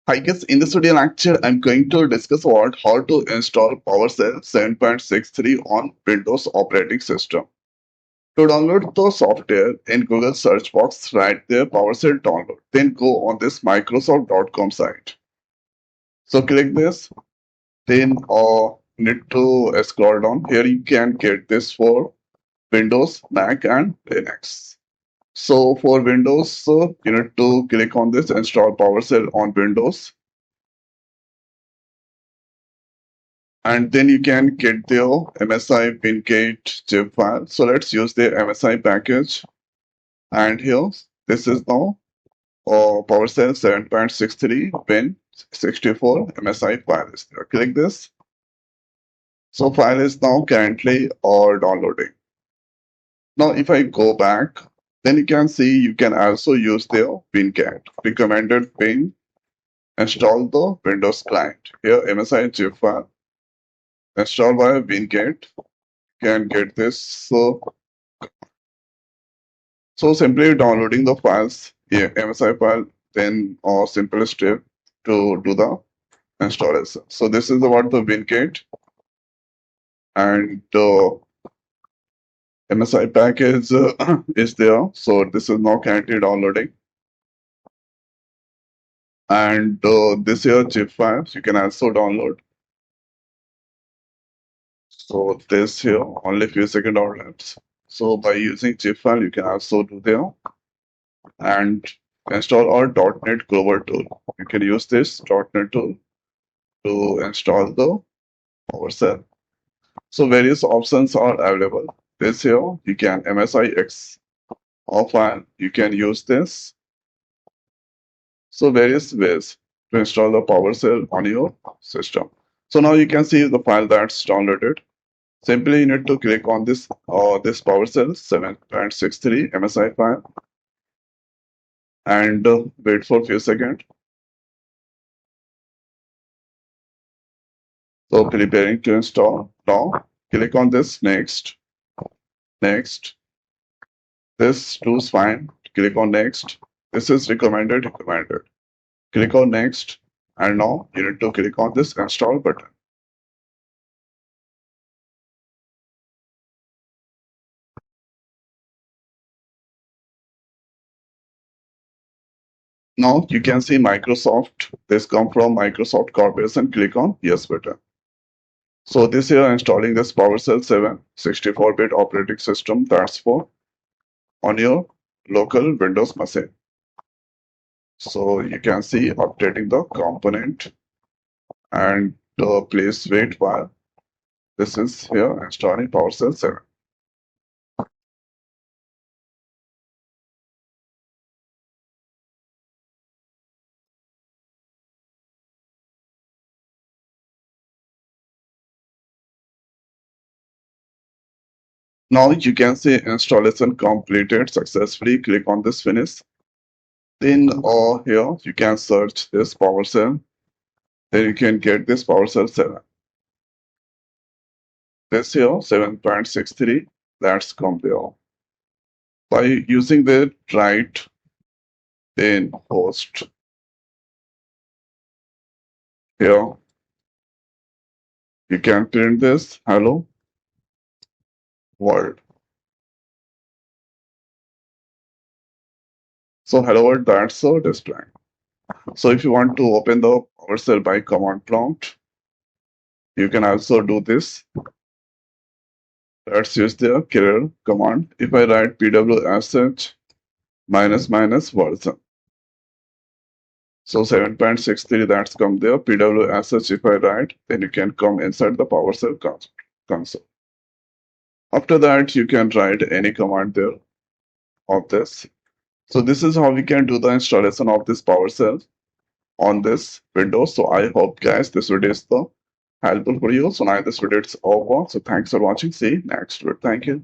I guess in this video lecture, I'm going to discuss about how to install PowerShell 7.63 on Windows operating system. To download the software, in Google search box, write there PowerShell download. Then go on this Microsoft.com site. So click this. Then need to scroll down. Here you can get this for Windows, Mac, and Linux. So for Windows, you need to click on this install PowerShell on Windows. And then you can get the MSI WinGate zip file. So let's use the MSI package. And here, this is now PowerShell 7.63 Win64 MSI file is there. Click this. So file is now currently downloading. Now if I go back, then you can see you can also use the WinGate recommended Win install the Windows client. Here MSI zip file install via WinGate. Can get this. So simply downloading the files, yeah, MSI file, then simple step to do the installation. So this is about the WinGate and MSI package is there. So this is now currently downloading. And this here zip files you can also download. So this here only few second downloads. So by using zip file you can also do there and install our .NET Grover tool. You can use this .NET tool to install the PowerShell. So various options are available. This here you can MSIX or file. You can use this. So various ways to install the PowerShell on your system. So now you can see the file that's downloaded. Simply you need to click on this this PowerShell 7.63 MSI file and wait for a few seconds. So preparing to install. Now click on this next. Next. This choose fine. Click on next. This is recommended. Click on next. And now you need to click on this install button. Now you can see Microsoft. This come from Microsoft Corporation. Click on yes button. So this here installing this PowerShell 7 64-bit operating system. That's for on your local Windows machine. So you can see updating the component and please wait while this is here installing PowerShell 7. Now you can see installation completed successfully. Click on this finish. Then here you can search this PowerShell. Then you can get this PowerShell 7. This here 7.63. That's come there. By using the right then host here, you can print this hello world. So hello world, that's a display. So if you want to open the PowerShell by command prompt, you can also do this. Let's use the clear command. If I write pwsh -version. So 7.63 that's come there. pwsh if I write, then you can come inside the PowerShell console. After that, you can write any command there of this. So this is how we can do the installation of this PowerShell on this Windows. So I hope guys this video is helpful for you. So now this video is over. So thanks for watching. See you next video. Thank you.